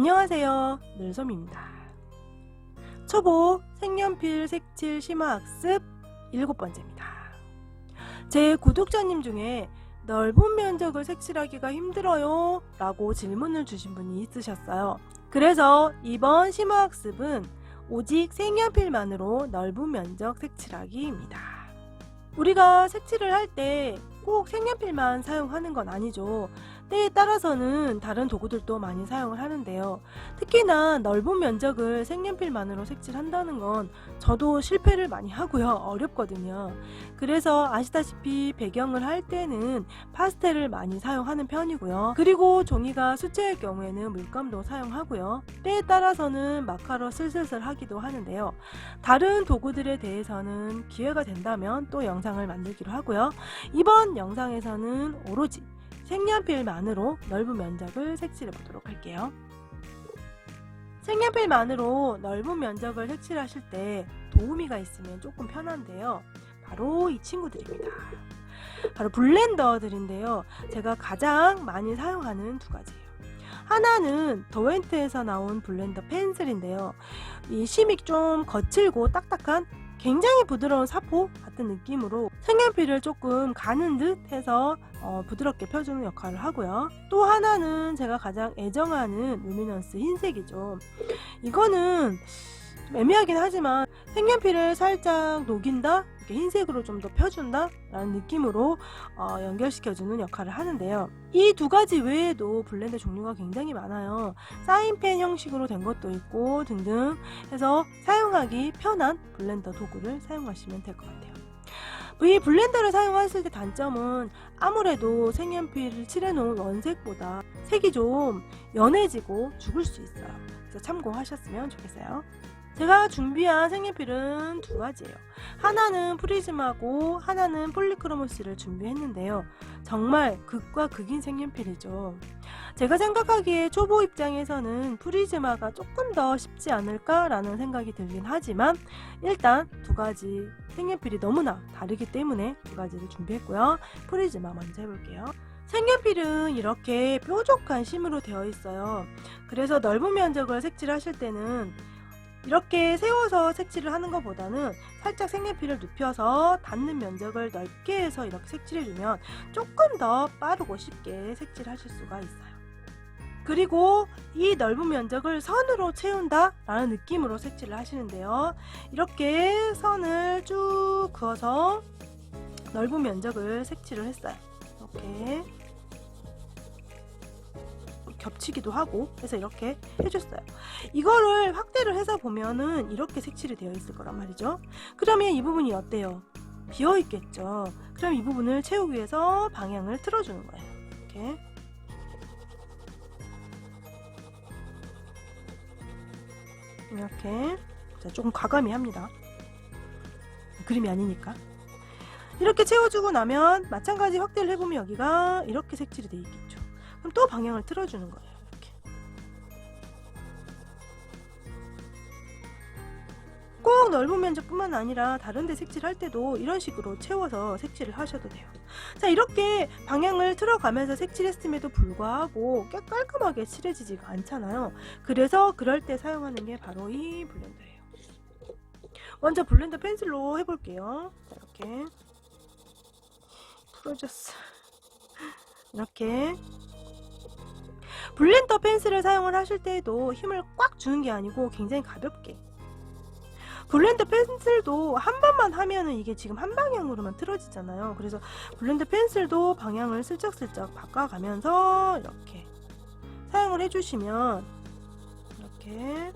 안녕하세요, 늘솜입니다. 초보 색연필 색칠 심화학습 7번째입니다. 제 구독자님 중에 넓은 면적을 색칠하기가 힘들어요 라고 질문을 주신 분이 있으셨어요. 그래서 이번 심화학습은 오직 색연필만으로 넓은 면적 색칠하기입니다. 우리가 색칠을 할 때 꼭 색연필만 사용하는 건 아니죠. 때에 따라서는 다른 도구들도 많이 사용을 하는데요. 특히나 넓은 면적을 색연필만으로 색칠한다는 건 저도 실패를 많이 하고요. 어렵거든요. 그래서 아시다시피 배경을 할 때는 파스텔을 많이 사용하는 편이고요. 그리고 종이가 수채일 경우에는 물감도 사용하고요. 때에 따라서는 마카로 슬슬슬 하기도 하는데요. 다른 도구들에 대해서는 기회가 된다면 또 영상을 만들기로 하고요. 이번 영상에서는 오로지 색연필만으로 넓은 면적을 색칠해 보도록 할게요. 색연필만으로 넓은 면적을 색칠하실 때 도우미가 있으면 조금 편한데요. 바로 이 친구들입니다. 바로 블렌더들인데요. 제가 가장 많이 사용하는 두 가지예요. 하나는 더웬트에서 나온 블렌더 펜슬인데요. 이 심이 좀 거칠고 딱딱한 굉장히 부드러운 사포 같은 느낌으로 색연필을 조금 가는 듯 해서 부드럽게 펴주는 역할을 하고요. 또 하나는 제가 가장 애정하는 루미넌스 흰색이죠. 이거는 좀 애매하긴 하지만 색연필을 살짝 녹인다? 이렇게 흰색으로 좀 더 펴준다? 라는 느낌으로 연결시켜주는 역할을 하는데요. 이 두 가지 외에도 블렌더 종류가 굉장히 많아요. 사인펜 형식으로 된 것도 있고 등등 해서 사용하기 편한 블렌더 도구를 사용하시면 될 것 같아요. 이 블렌더를 사용했을 때 단점은 아무래도 색연필을 칠해놓은 원색보다 색이 좀 연해지고 죽을 수 있어요. 그래서 참고하셨으면 좋겠어요. 제가 준비한 색연필은 두 가지예요. 하나는 프리즈마고 하나는 폴리크로모스를 준비했는데요. 정말 극과 극인 색연필이죠. 제가 생각하기에 초보 입장에서는 프리즈마가 조금 더 쉽지 않을까 라는 생각이 들긴 하지만 일단 두 가지 색연필이 너무나 다르기 때문에 두 가지를 준비했고요. 프리즈마 먼저 해볼게요. 색연필은 이렇게 뾰족한 심으로 되어 있어요. 그래서 넓은 면적을 색칠하실 때는 이렇게 세워서 색칠을 하는 것보다는 살짝 색연필을 눕혀서 닿는 면적을 넓게 해서 이렇게 색칠해주면 조금 더 빠르고 쉽게 색칠하실 수가 있어요. 그리고 이 넓은 면적을 선으로 채운다 라는 느낌으로 색칠을 하시는데요. 이렇게 선을 쭉 그어서 넓은 면적을 색칠을 했어요. 이렇게 겹치기도 하고 해서 이렇게 해줬어요. 이거를 확대를 해서 보면은 이렇게 색칠이 되어 있을 거란 말이죠. 그러면 이 부분이 어때요? 비어 있겠죠. 그럼 이 부분을 채우기 위해서 방향을 틀어주는 거예요. 이렇게 이렇게 자, 조금 과감히 합니다. 그림이 아니니까. 이렇게 채워주고 나면 마찬가지 확대를 해보면 여기가 이렇게 색칠이 되어 있겠죠. 그럼 또 방향을 틀어주는 거예요. 이렇게. 꼭 넓은 면적뿐만 아니라 다른 데 색칠할 때도 이런 식으로 채워서 색칠을 하셔도 돼요. 자, 이렇게 방향을 틀어가면서 색칠했음에도 불구하고 꽤 깔끔하게 칠해지지가 않잖아요. 그래서 그럴 때 사용하는 게 바로 이 블렌더예요. 먼저 블렌더 펜슬로 해볼게요. 자, 이렇게 풀어졌어. 이렇게 블렌더 펜슬을 사용을 하실 때에도 힘을 꽉 주는 게 아니고 굉장히 가볍게. 블렌더 펜슬도 한 번만 하면은 이게 지금 한 방향으로만 틀어지잖아요. 그래서 블렌더 펜슬도 방향을 슬쩍슬쩍 바꿔가면서 이렇게 사용을 해주시면 이렇게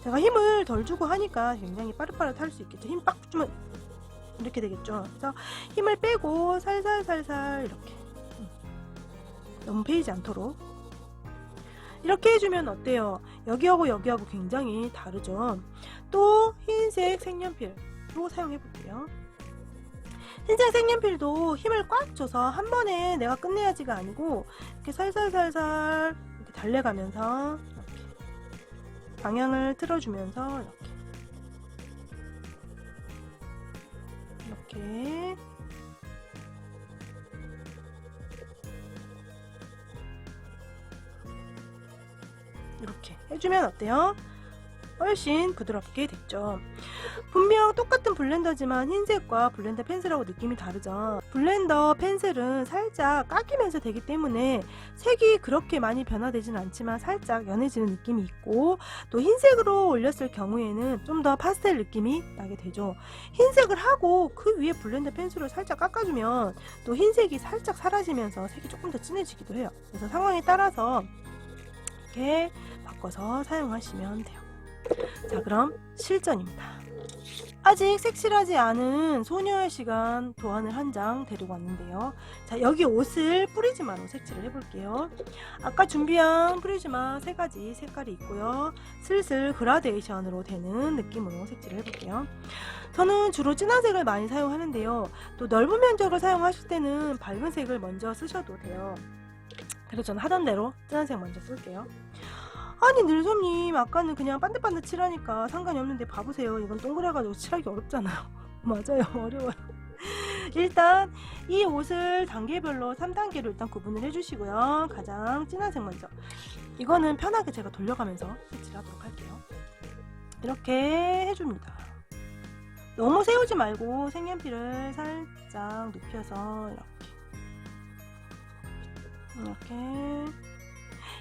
제가 힘을 덜 주고 하니까 굉장히 빠릿빠릿 할 수 있겠죠. 힘 빡 주면 이렇게 되겠죠. 그래서 힘을 빼고 살살살살 이렇게 너무 패이지 않도록 이렇게 해주면 어때요? 여기하고 여기하고 굉장히 다르죠. 또 흰색 색연필로 사용해 볼게요. 흰색 색연필도 힘을 꽉 줘서 한 번에 내가 끝내야지가 아니고 이렇게 살살살살 이렇게 달래가면서 이렇게 방향을 틀어주면서 이렇게 이렇게 해주면 어때요? 훨씬 부드럽게 됐죠. 분명 똑같은 블렌더지만 흰색과 블렌더 펜슬하고 느낌이 다르죠. 블렌더 펜슬은 살짝 깎이면서 되기 때문에 색이 그렇게 많이 변화되진 않지만 살짝 연해지는 느낌이 있고, 또 흰색으로 올렸을 경우에는 좀 더 파스텔 느낌이 나게 되죠. 흰색을 하고 그 위에 블렌더 펜슬을 살짝 깎아주면 또 흰색이 살짝 사라지면서 색이 조금 더 진해지기도 해요. 그래서 상황에 따라서 이렇게 바꿔서 사용하시면 돼요. 자, 그럼 실전입니다. 아직 색칠하지 않은 소녀의 시간 도안을 한 장 데리고 왔는데요. 자, 여기 옷을 프리즈마로 색칠을 해볼게요. 아까 준비한 프리즈마 3가지 색깔이 있고요. 슬슬 그라데이션으로 되는 느낌으로 색칠을 해볼게요. 저는 주로 진한 색을 많이 사용하는데요. 또 넓은 면적을 사용하실 때는 밝은 색을 먼저 쓰셔도 돼요. 그래서 저는 하던 대로 진한 색 먼저 쓸게요. 아니, 늘솜님, 아까는 그냥 반듯반듯 칠하니까 상관이 없는데 봐보세요. 이건 동그래가지고 칠하기 어렵잖아요. 맞아요, 어려워요. 일단 이 옷을 단계별로 3단계로 일단 구분을 해주시고요. 가장 진한 색 먼저, 이거는 편하게 제가 돌려가면서 색칠하도록 할게요. 이렇게 해줍니다. 너무 세우지 말고 색연필을 살짝 눕혀서 이렇게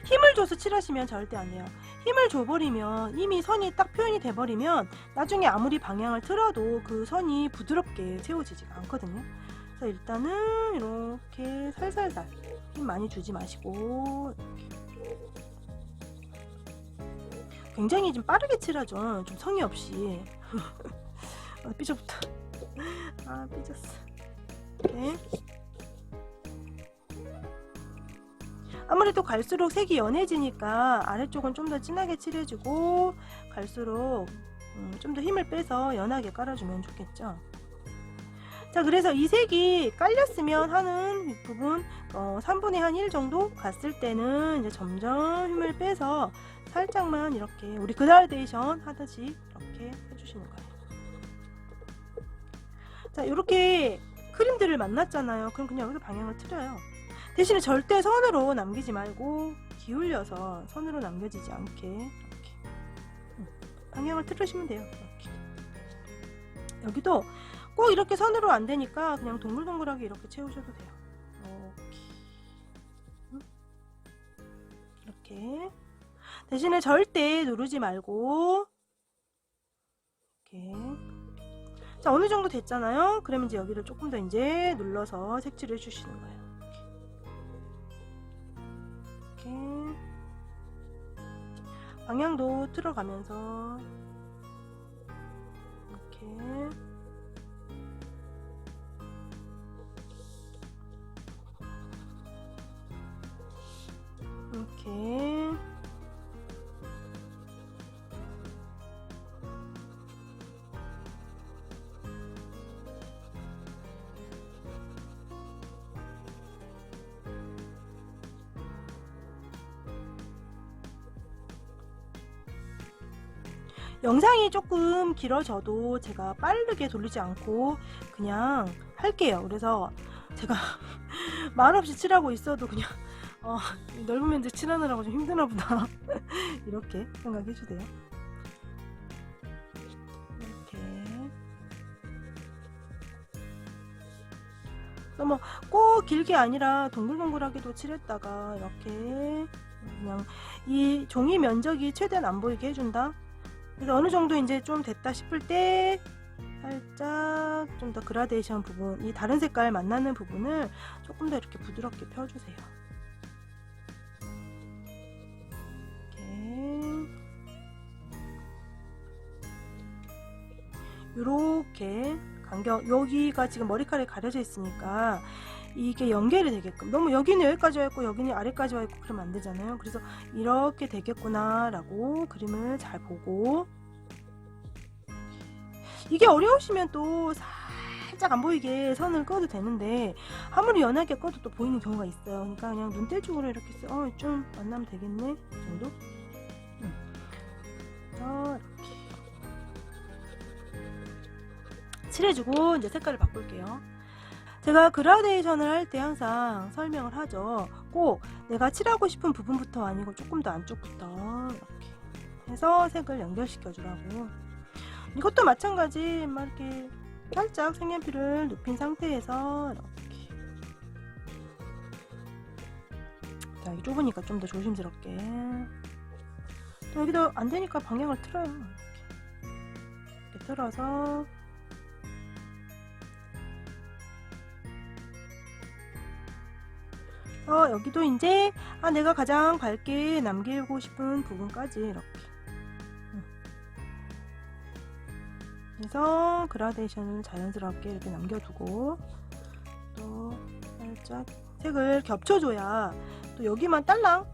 힘을 줘서 칠하시면 절대 안 돼요. 힘을 줘버리면 이미 선이 딱 표현이 돼버리면 나중에 아무리 방향을 틀어도 그 선이 부드럽게 채워지지가 않거든요. 그래서 일단은 이렇게 살살살, 힘 많이 주지 마시고 이렇게. 굉장히 좀 빠르게 칠하죠. 좀 성의 없이. 삐져붙어. 아, 삐졌어. 이렇게. 아무래도 갈수록 색이 연해지니까 아래쪽은 좀 더 진하게 칠해주고, 갈수록 좀 더 힘을 빼서 연하게 깔아주면 좋겠죠. 자, 그래서 이 색이 깔렸으면 하는 부분 3분의 한 1 정도 갔을 때는 이제 점점 힘을 빼서 살짝만 이렇게 우리 그라데이션 하듯이 이렇게 해주시는 거예요. 자, 이렇게 크림들을 만났잖아요. 그럼 그냥 여기서 방향을 틀어요. 대신에 절대 선으로 남기지 말고 기울여서 선으로 남겨지지 않게 이렇게 방향을 틀으시면 돼요. 이렇게. 여기도 꼭 이렇게 선으로 안 되니까 그냥 동글동글하게 이렇게 채우셔도 돼요. 이렇게. 대신에 절대 누르지 말고 이렇게. 자, 어느 정도 됐잖아요. 그러면 이제 여기를 조금 더 이제 눌러서 색칠해 주시는 거예요. 이렇게. 방향도 틀어가면서 이렇게. 이렇게. 영상이 조금 길어져도 제가 빠르게 돌리지 않고 그냥 할게요. 그래서 제가 말없이 칠하고 있어도 그냥 넓은 면적 칠하느라고 좀 힘드나 보다 이렇게 생각해 주세요. 이렇게. 뭐 꼭 길게 아니라 동글동글하게도 칠했다가 이렇게 그냥 이 종이 면적이 최대한 안 보이게 해준다. 그래서 어느 정도 이제 좀 됐다 싶을 때 살짝 좀 더 그라데이션 부분, 이 다른 색깔 만나는 부분을 조금 더 이렇게 부드럽게 펴주세요. 이렇게 간격, 여기가 지금 머리카락이 가려져 있으니까 이게 연결이 되게끔, 너무 여기는 여기까지 와 있고 여기는 아래까지 와 있고 그러면 안 되잖아요. 그래서 이렇게 되겠구나 라고 그림을 잘 보고, 이게 어려우시면 또 살짝 안 보이게 선을 꺼도 되는데 아무리 연하게 꺼도 또 보이는 경우가 있어요. 그러니까 그냥 눈대중으로 이렇게 좀 만나면 되겠네 정도. 이렇게 칠해주고 이제 색깔을 바꿀게요. 제가 그라데이션을 할 때 항상 설명을 하죠. 꼭 내가 칠하고 싶은 부분부터 아니고 조금 더 안쪽부터 해서 색을 연결시켜 주라고. 이것도 마찬가지 막 이렇게 살짝 색연필을 눕힌 상태에서 이렇게. 자, 여기 좁으니까 좀 더 조심스럽게. 또 여기도 안 되니까 방향을 틀어요. 이렇게 틀어서 여기도 이제 내가 가장 밝게 남기고 싶은 부분까지 이렇게. 그래서 그라데이션을 자연스럽게 이렇게 남겨두고 또 살짝 색을 겹쳐줘야 또 여기만 딸랑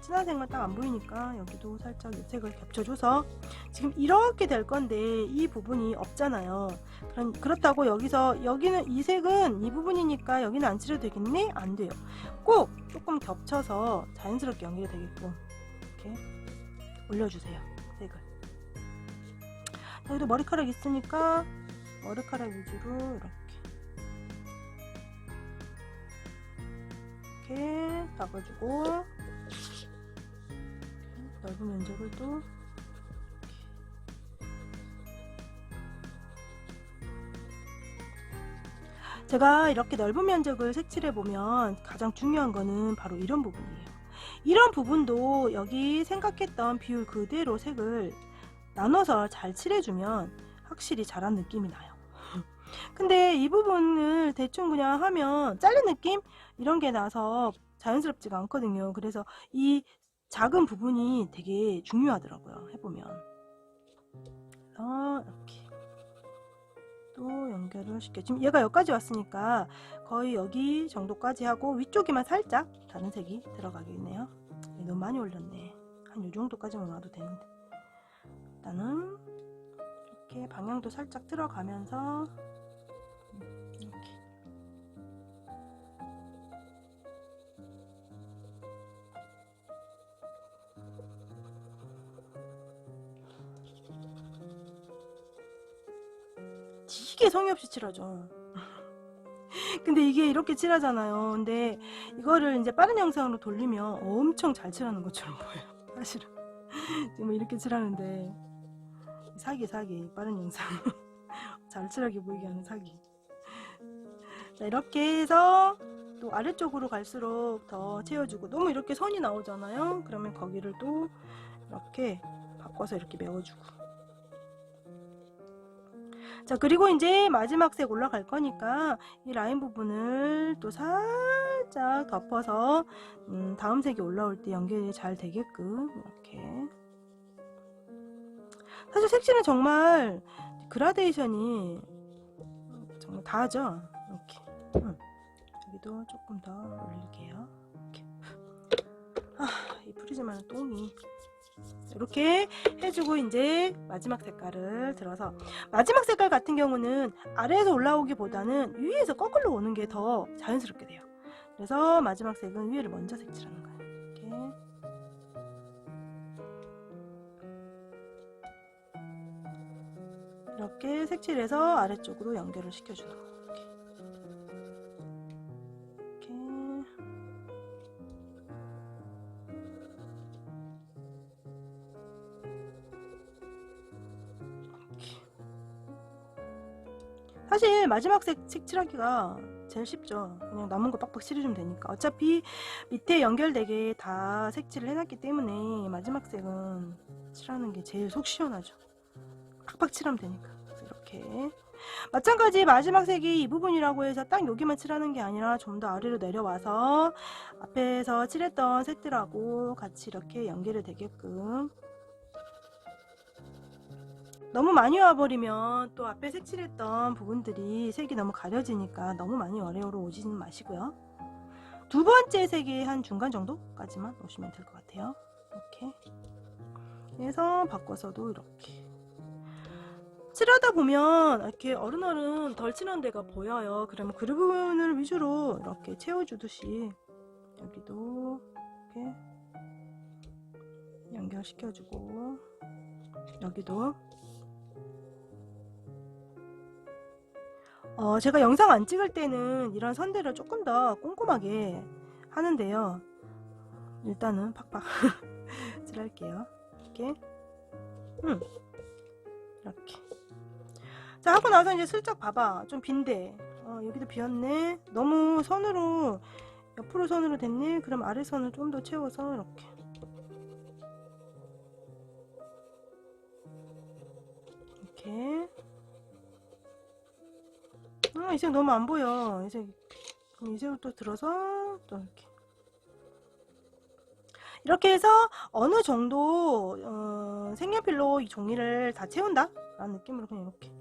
진한 색만 딱 안 보이니까 여기도 살짝 이 색을 겹쳐줘서 지금 이렇게 될 건데 이 부분이 없잖아요. 그렇다고 여기는 이 색은 이 부분이니까 여기는 안 칠해도 되겠니? 안 돼요. 꼭 조금 겹쳐서 자연스럽게 연결이 되게끔 이렇게 올려주세요. 색을. 여기도 머리카락 있으니까 머리카락 위주로 이렇게 잡아주고 넓은 면적을 또 제가 이렇게 넓은 면적을 색칠해 보면 가장 중요한 거는 바로 이런 부분이에요. 이런 부분도 여기 생각했던 비율 그대로 색을 나눠서 잘 칠해주면 확실히 잘한 느낌이 나요. 근데 이 부분을 대충 그냥 하면 잘린 느낌? 이런 게 나서 자연스럽지가 않거든요. 그래서 이 작은 부분이 되게 중요하더라고요. 해보면. 이렇게 또 연결을 시켜. 지금 얘가 여기까지 왔으니까 거의 여기 정도까지 하고 위쪽에만 살짝 다른 색이 들어가겠네요. 너무 많이 올렸네. 한 이 정도까지만 와도 되는데. 일단은 이렇게 방향도 살짝 들어가면서 이렇게. 되게 성의 없이 칠하죠. 근데 이게 이렇게 칠하잖아요. 근데 이거를 이제 빠른 영상으로 돌리면 엄청 잘 칠하는 것처럼 보여요. 사실은 지금 이렇게 칠하는데 사기 빠른 영상 잘 칠하게 보이게 하는 사기. 자, 이렇게 해서 또 아래쪽으로 갈수록 더 채워주고, 너무 이렇게 선이 나오잖아요. 그러면 거기를 또 이렇게 바꿔서 이렇게 메워주고. 자, 그리고 이제 마지막 색 올라갈 거니까 이 라인 부분을 또 살짝 덮어서 다음 색이 올라올 때 연결이 잘 되게끔 이렇게. 사실 색칠은 정말 그라데이션이 정말 다 하죠. 이렇게. 여기도 조금 더 올릴게요. 이렇게. 이 프리즈마는 똥이. 이렇게 해주고 이제 마지막 색깔을 들어서, 마지막 색깔 같은 경우는 아래에서 올라오기보다는 위에서 거꾸로 오는 게 더 자연스럽게 돼요. 그래서 마지막 색은 위에를 먼저 색칠하는 거예요. 이렇게 색칠해서 아래쪽으로 연결을 시켜주는 거예요. 사실 마지막 색칠하기가 제일 쉽죠. 그냥 남은 거 빡빡 칠해주면 되니까. 어차피 밑에 연결되게 다 색칠을 해놨기 때문에 마지막 색은 칠하는 게 제일 속 시원하죠. 팍팍 칠하면 되니까. 그래서 이렇게 마찬가지 마지막 색이 이 부분이라고 해서 딱 여기만 칠하는 게 아니라 좀 더 아래로 내려와서 앞에서 칠했던 색들하고 같이 이렇게 연결이 되게끔. 너무 많이 와버리면 또 앞에 색칠했던 부분들이 색이 너무 가려지니까 너무 많이 아래로 오지는 마시고요. 두 번째 색이 한 중간 정도까지만 오시면 될 것 같아요. 이렇게 해서 바꿔서도 이렇게 칠하다 보면 이렇게 어른어른 덜 칠한 데가 보여요. 그러면 그 부분을 위주로 이렇게 채워주듯이 여기도 이렇게 연결시켜주고, 여기도 제가 영상 안 찍을 때는 이런 선들을 조금 더 꼼꼼하게 하는데요. 일단은 팍팍 칠할게요. 이렇게 이렇게. 자, 하고 나서 이제 슬쩍 봐봐. 좀 빈데. 여기도 비었네. 너무 선으로, 옆으로 선으로 됐네. 그럼 아래선을 좀 더 채워서 이렇게. 이렇게. 이 색 너무 안 보여. 이 색을 또 들어서 또 이렇게. 이렇게 해서 어느 정도 색연필로 이 종이를 다 채운다 라는 느낌으로 그냥 이렇게.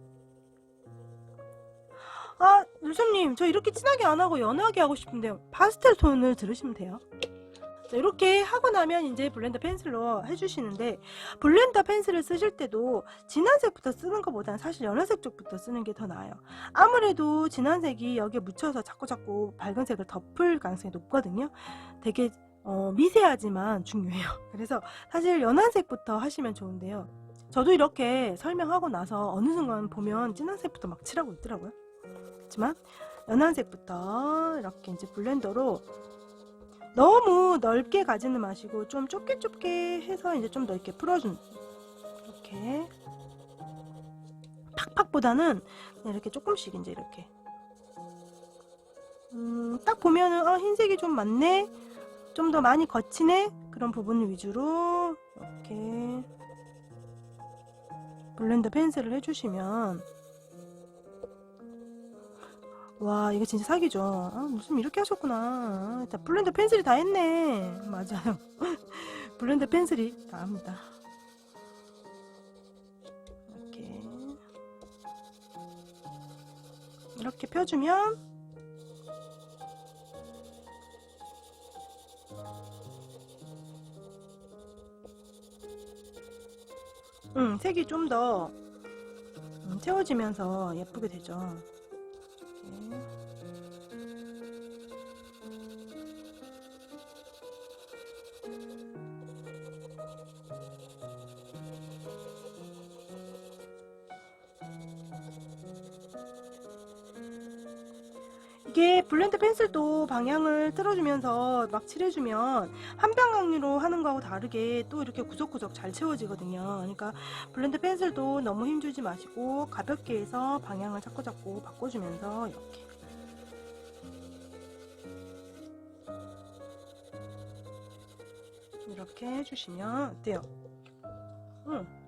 아, 누수님, 저 이렇게 진하게 안 하고 연하게 하고 싶은데요. 파스텔 톤을 들으시면 돼요. 자, 이렇게 하고 나면 이제 블렌더 펜슬로 해주시는데, 블렌더 펜슬을 쓰실 때도 진한 색부터 쓰는 것보다는 사실 연한 색 쪽부터 쓰는 게 더 나아요. 아무래도 진한 색이 여기에 묻혀서 자꾸 밝은 색을 덮을 가능성이 높거든요. 되게 미세하지만 중요해요. 그래서 사실 연한 색부터 하시면 좋은데요. 저도 이렇게 설명하고 나서 어느 순간 보면 진한 색부터 막 칠하고 있더라고요. 그렇지만 연한 색부터 이렇게 이제 블렌더로 너무 넓게 가지는 마시고 좀 좁게 해서 이제 좀 더 이렇게 풀어준, 이렇게 팍팍보다는 이렇게 조금씩 이제 이렇게 딱 보면은 흰색이 좀 많네, 좀 더 많이 거치네, 그런 부분 위주로 이렇게 블렌더 펜슬을 해주시면, 와, 이거 진짜 사기죠. 무슨 이렇게 하셨구나. 자, 블렌더 펜슬이 다 했네. 맞아요. 블렌더 펜슬이 다 합니다. 이렇게 펴주면 색이 좀 더 채워지면서 예쁘게 되죠. 이게 블렌더 펜슬도 방향을 틀어주면서 막 칠해주면 한 방향으로 하는 거하고 다르게 또 이렇게 구석구석 잘 채워지거든요. 그러니까 블렌더 펜슬도 너무 힘주지 마시고 가볍게 해서 방향을 자꾸 바꿔주면서 이렇게 해주시면 어때요?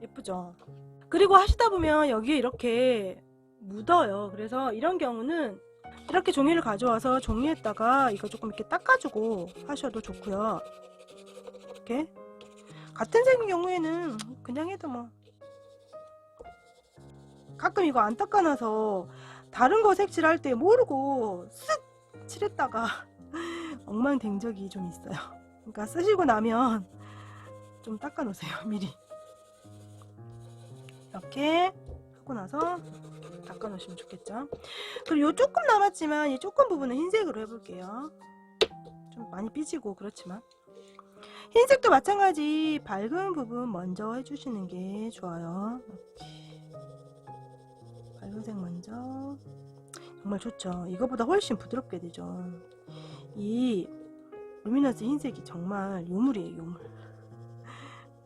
예쁘죠? 그리고 하시다 보면 여기에 이렇게 묻어요. 그래서 이런 경우는 이렇게 종이를 가져와서 종이에다가 이거 조금 이렇게 닦아주고 하셔도 좋고요. 이렇게 같은 색인 경우에는 그냥 해도 뭐, 가끔 이거 안 닦아놔서 다른 거 색칠할 때 모르고 쓱 칠했다가 엉망된 적이 좀 있어요. 그러니까 쓰시고 나면 좀 닦아 놓으세요, 미리. 이렇게 하고 나서 닦아 놓으시면 좋겠죠. 그리고 요 조금 남았지만 이 조금 부분은 흰색으로 해볼게요. 좀 많이 삐지고 그렇지만 흰색도 마찬가지 밝은 부분 먼저 해주시는 게 좋아요. 이렇게 밝은 색 먼저. 정말 좋죠. 이거보다 훨씬 부드럽게 되죠. 이 루미너스 흰색이 정말 요물이에요, 요물.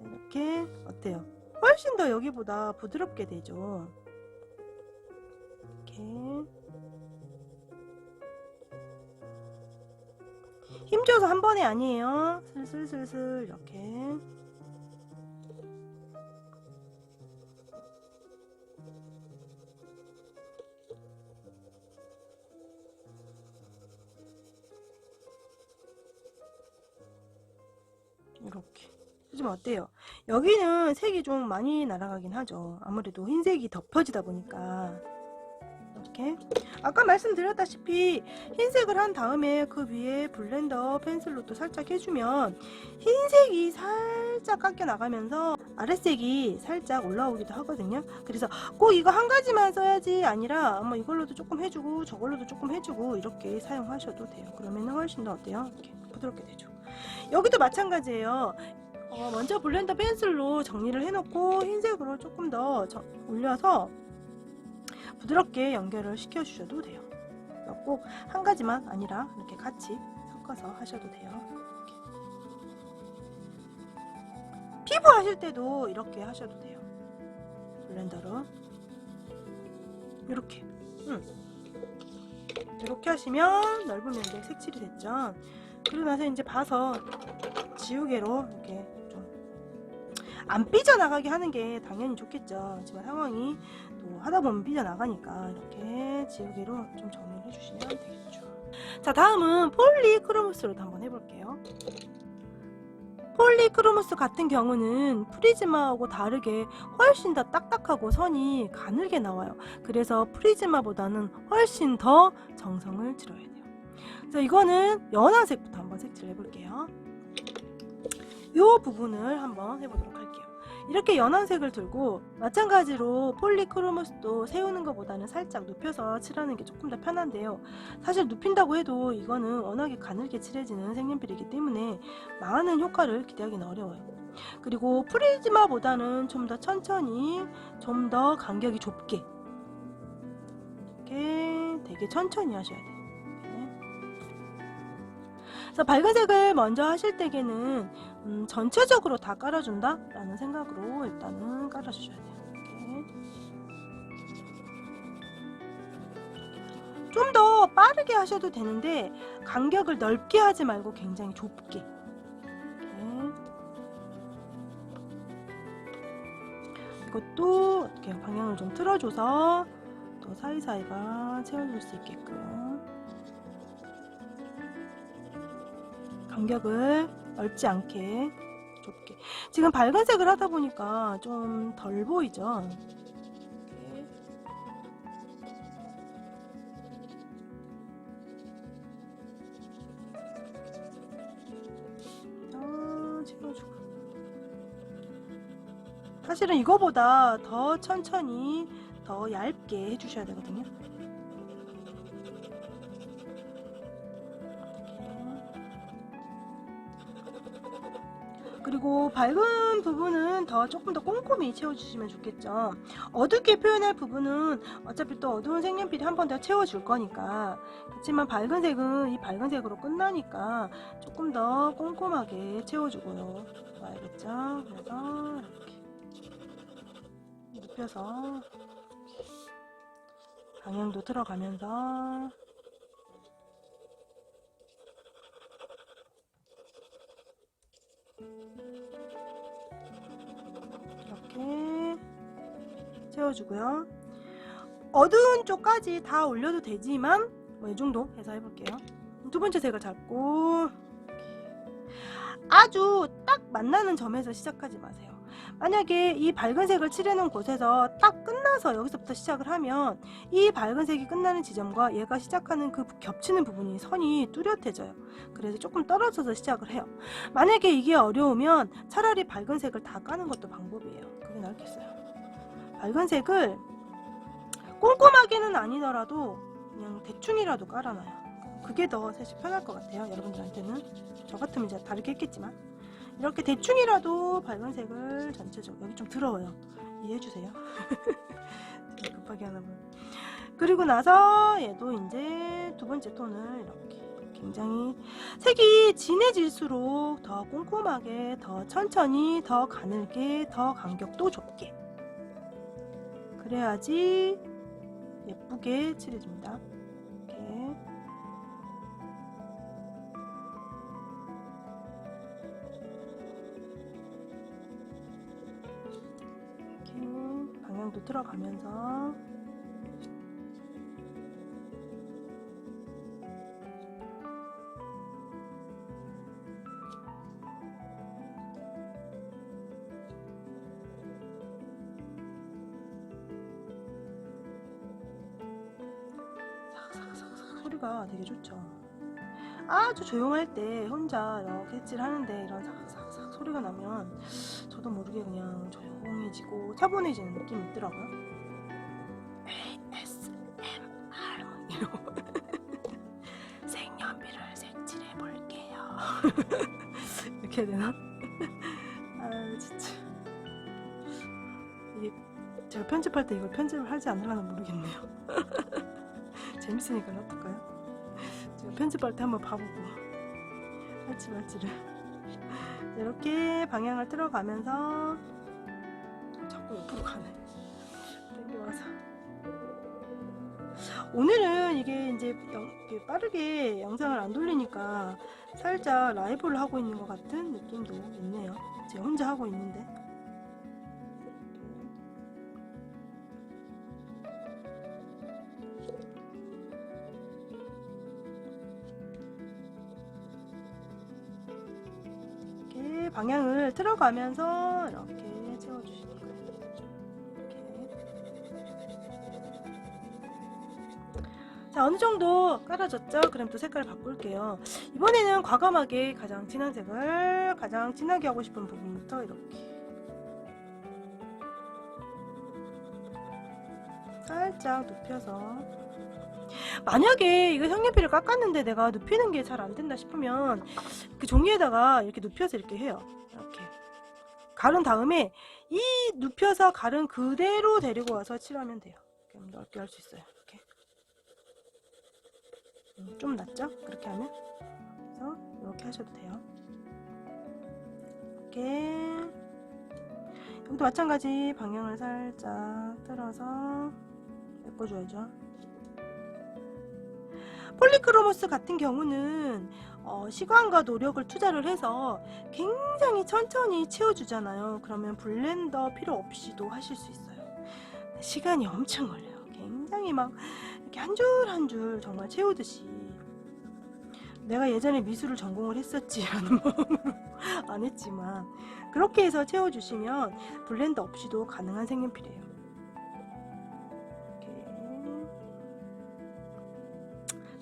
이렇게 어때요? 훨씬 더 여기보다 부드럽게 되죠. 이렇게 힘줘서 한 번에 아니에요. 슬슬슬슬 이렇게. 이렇게 해주면 어때요? 여기는 색이 좀 많이 날아가긴 하죠. 아무래도 흰색이 덮어지다 보니까. 이렇게 아까 말씀드렸다시피 흰색을 한 다음에 그 위에 블렌더 펜슬로 또 살짝 해주면 흰색이 살짝 깎여 나가면서 아랫색이 살짝 올라오기도 하거든요. 그래서 꼭 이거 한 가지만 써야지 아니라 뭐 이걸로도 조금 해주고 저걸로도 조금 해주고 이렇게 사용하셔도 돼요. 그러면 훨씬 더 어때요? 이렇게 부드럽게 되죠. 여기도 마찬가지예요. 먼저 블렌더 펜슬로 정리를 해놓고 흰색으로 조금 더 올려서 부드럽게 연결을 시켜주셔도 돼요. 꼭 한 가지만 아니라 이렇게 같이 섞어서 하셔도 돼요. 이렇게. 피부 하실 때도 이렇게 하셔도 돼요. 블렌더로. 이렇게 이렇게 하시면 넓은 면적이 색칠이 됐죠. 그리고 나서 이제 봐서 지우개로 이렇게 좀 안 삐져나가게 하는 게 당연히 좋겠죠. 하지만 상황이 또 하다 보면 삐져나가니까 이렇게 지우개로 좀 정리를 해주시면 되겠죠. 자, 다음은 폴리크로무스로도 한번 해볼게요. 폴리크로무스 같은 경우는 프리즈마하고 다르게 훨씬 더 딱딱하고 선이 가늘게 나와요. 그래서 프리즈마보다는 훨씬 더 정성을 들여야 돼요. 그래서 이거는 연한색부터 한번 색칠을 해볼게요. 이 부분을 한번 해보도록 할게요. 이렇게 연한색을 들고 마찬가지로 폴리크로무스도 세우는 것보다는 살짝 눕혀서 칠하는 게 조금 더 편한데요. 사실 눕힌다고 해도 이거는 워낙에 가늘게 칠해지는 색연필이기 때문에 많은 효과를 기대하기는 어려워요. 그리고 프리즈마보다는 좀 더 천천히, 좀 더 간격이 좁게 이렇게 되게 천천히 하셔야 돼요. 그래서 밝은 색을 먼저 하실 때에는 전체적으로 다 깔아준다 라는 생각으로 일단은 깔아주셔야 돼요. 좀 더 빠르게 하셔도 되는데 간격을 넓게 하지 말고 굉장히 좁게. 이렇게. 이것도 어떻게 방향을 좀 틀어줘서 또 사이사이가 채워줄 수 있게끔 간격을 넓지 않게 좁게. 지금 밝은색을 하다 보니까 좀 덜 보이죠? 이렇게. 채워주고. 사실은 이거보다 더 천천히 더 얇게 해주셔야 되거든요. 그리고 밝은 부분은 조금 더 꼼꼼히 채워주시면 좋겠죠. 어둡게 표현할 부분은 어차피 또 어두운 색연필이 한 번 더 채워줄 거니까. 그렇지만 밝은 색은 이 밝은 색으로 끝나니까 조금 더 꼼꼼하게 채워주고요. 알겠죠? 그래서 이렇게 눕혀서 방향도 틀어가면서 이렇게 채워주고요. 어두운 쪽까지 다 올려도 되지만 이 정도 해서 해볼게요. 두 번째 색을 잡고 아주 딱 만나는 점에서 시작하지 마세요. 만약에 이 밝은 색을 칠해놓은 곳에서 딱 끝나서 여기서부터 시작을 하면 이 밝은 색이 끝나는 지점과 얘가 시작하는 그 겹치는 부분이 선이 뚜렷해져요. 그래서 조금 떨어져서 시작을 해요. 만약에 이게 어려우면 차라리 밝은 색을 다 까는 것도 방법이에요. 그게 낫겠어요. 밝은 색을 꼼꼼하게는 아니더라도 그냥 대충이라도 깔아놔요. 그게 더 사실 편할 것 같아요. 여러분들한테는. 저 같으면 이제 다르게 했겠지만 이렇게 대충이라도 밝은 색을 전체적으로, 여기 좀 더러워요. 이해해주세요. 급하게 하나 봐요. 그리고 나서 얘도 이제 두 번째 톤을 이렇게 굉장히 색이 진해질수록 더 꼼꼼하게, 더 천천히, 더 가늘게, 더 간격도 좁게. 그래야지 예쁘게 칠해줍니다. 이렇게. 방향도 틀어가면서 삭삭삭삭 소리가 되게 좋죠. 아주 조용할 때 혼자 이렇게 색칠하는데 이런 삭삭삭 소리가 나면 저도 모르게 그냥 조용해지고 차분해지는 느낌이 있더라고요. ASMR 이러고 색연필을 색칠해 볼게요. 이렇게 해야 되나? 아 진짜 이게 제가 편집할 때 이걸 편집을 할지 안 할라나 모르겠네요. 재밌으니까 어떨까요? 제가 편집할 때 한번 봐보고 할지 말지를. 이렇게 방향을 틀어가면서 자꾸 옆으로 가네. 오늘은 이게 이제 이렇게 빠르게 영상을 안 돌리니까 살짝 라이브를 하고 있는 것 같은 느낌도 있네요. 제가 혼자 하고 있는데. 이렇게 방향을 틀어가면서 이렇게 채워주시면 돼요. 자, 어느 정도 깔아졌죠? 그럼 또 색깔을 바꿀게요. 이번에는 과감하게 가장 진한 색을 가장 진하게 하고 싶은 부분부터 이렇게 살짝 눕혀서, 만약에 이거 색연필을 깎았는데 내가 눕히는 게 잘 안 된다 싶으면 그 종이에다가 이렇게 눕혀서 이렇게 해요. 이렇게 가른 다음에 이 눕혀서 가른 그대로 데리고 와서 칠하면 돼요. 그럼 넓게 할 수 있어요. 이렇게. 좀 낫죠? 그렇게 하면. 그래서 이렇게 하셔도 돼요. 이렇게. 여기도 마찬가지 방향을 살짝 틀어서 메꿔줘야죠. 폴리크로모스 같은 경우는 시간과 노력을 투자를 해서 굉장히 천천히 채워주잖아요. 그러면 블렌더 필요 없이도 하실 수 있어요. 시간이 엄청 걸려요. 굉장히 막 이렇게 한 줄 한 줄 정말 채우듯이. 내가 예전에 미술을 전공을 했었지라는 마음으로 안 했지만 그렇게 해서 채워주시면 블렌더 없이도 가능한 색연필이에요. 이렇게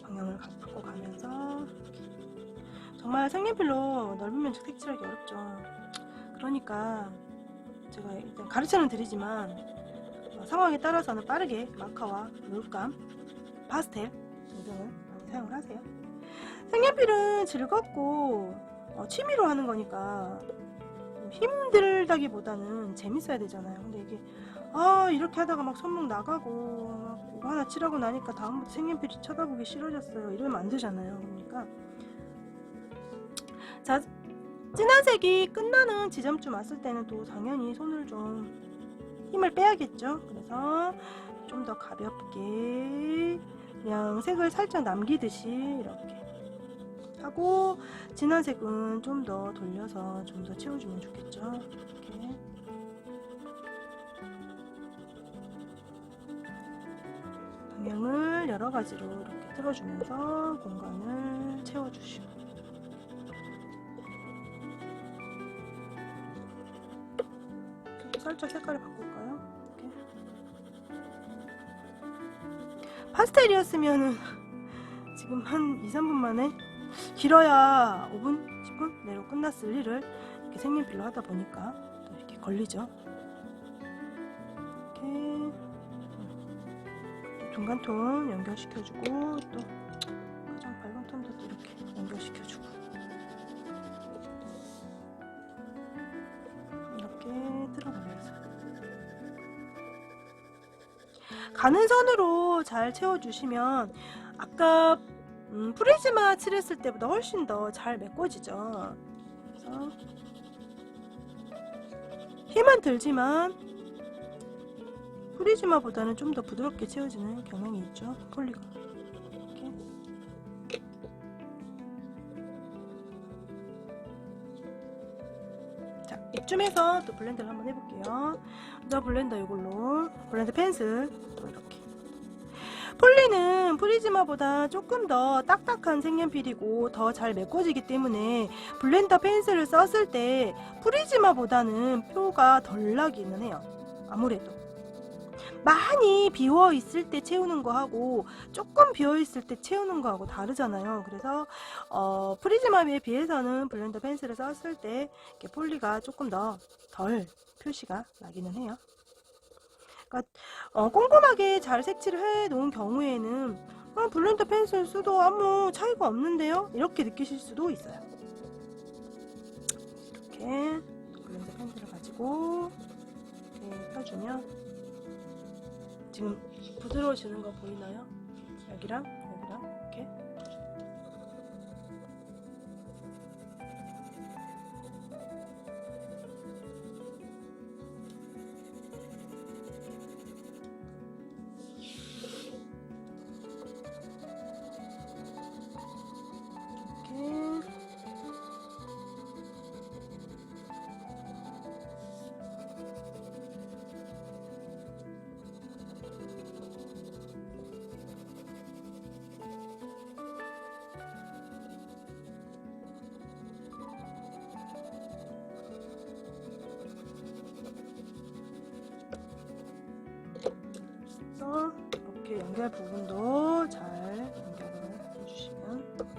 방향을 바꾸고 가면서, 정말 색연필로 넓은 면적 색칠하기 어렵죠. 그러니까 제가 일단 가르쳐는 드리지만 상황에 따라서는 빠르게 마카와 물감, 파스텔 등등을 많이 사용을 하세요. 색연필은 즐겁고 취미로 하는 거니까 힘들다기보다는 재밌어야 되잖아요. 근데 이게 이렇게 하다가 막 손목 나가고 막 이거 하나 칠하고 나니까 다음부터 색연필이 쳐다보기 싫어졌어요. 이러면 안 되잖아요. 그러니까 자, 진한 색이 끝나는 지점쯤 왔을 때는 또 당연히 손을 좀 힘을 빼야겠죠. 그래서 좀 더 가볍게 그냥 색을 살짝 남기듯이 이렇게 하고, 진한 색은 좀 더 돌려서 좀 더 채워주면 좋겠죠. 이렇게. 방향을 여러 가지로 이렇게 틀어주면서 공간을 채워주시고. 살짝 색깔을 바꿀까요? 이렇게. 파스텔이었으면은 지금 한 2-3분 만에, 길어야 5분, 10분 내로 끝났을 일을 이렇게 색연필로 하다 보니까 또 이렇게 걸리죠. 이렇게 중간 톤 연결시켜주고, 또 가장 밝은 톤도 또 이렇게 연결시켜주고, 이렇게 들어가면서 가는 선으로 잘 채워주시면 아까 프리즈마 칠했을 때보다 훨씬 더 잘 메꿔지죠. 그래서 힘은 들지만 프리즈마보다는 좀 더 부드럽게 채워지는 경향이 있죠. 폴리가. 이렇게. 자, 이쯤에서 또 블렌더를 한번 해볼게요. 먼저 블렌더 이걸로 블렌더 펜슬 또 이렇게. 폴리는 프리즈마보다 조금 더 딱딱한 색연필이고 더 잘 메꿔지기 때문에 블렌더 펜슬을 썼을 때 프리즈마보다는 표가 덜 나기는 해요. 아무래도 많이 비워 있을 때 채우는 거하고 조금 비워 있을 때 채우는 거하고 다르잖아요. 그래서 프리즈마에 비해서는 블렌더 펜슬을 썼을 때 이렇게 폴리가 조금 더 덜 표시가 나기는 해요. 그러니까 꼼꼼하게 잘 색칠을 해 놓은 경우에는 블렌더 펜슬 써도 아무 차이가 없는데요, 이렇게 느끼실 수도 있어요. 이렇게 블렌더 펜슬을 가지고 이렇게 펴주면 지금 부드러워지는 거 보이나요? 여기랑 이렇게. 연결 부분도 잘 연결을 해주시면 이렇게.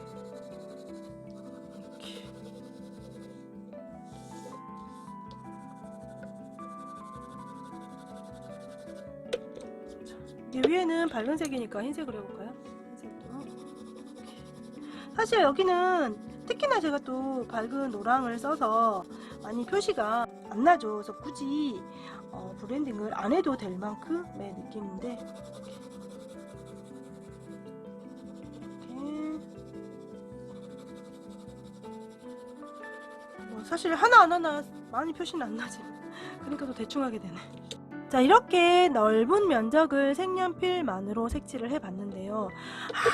자, 이제 위에는 밝은 색이니까 흰색으로 해볼까요? 흰색으로. 사실 여기는 특히나 제가 또 밝은 노랑을 써서 많이 표시가 안 나죠. 그래서 굳이 브랜딩을 안 해도 될 만큼의 느낌인데 사실 하나하나 많이 표시는 안 나지만 그러니까 또 대충 하게 되네. 자, 이렇게 넓은 면적을 색연필만으로 색칠을 해봤는데요.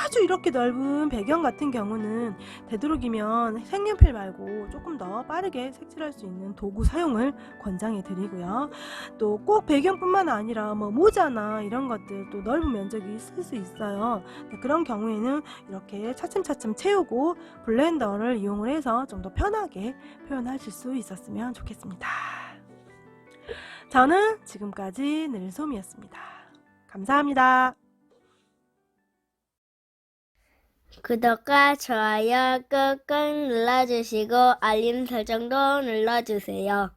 아주 이렇게 넓은 배경 같은 경우는 되도록이면 색연필 말고 조금 더 빠르게 색칠할 수 있는 도구 사용을 권장해 드리고요. 또 꼭 배경뿐만 아니라 뭐 모자나 이런 것들 또 넓은 면적이 쓸 수 있어요. 그런 경우에는 이렇게 차츰차츰 채우고 블렌더를 이용을 해서 좀 더 편하게 표현하실 수 있었으면 좋겠습니다. 저는 지금까지 늘솜이었습니다. 감사합니다. 구독과 좋아요 꾹꾹 눌러주시고 알림 설정도 눌러주세요.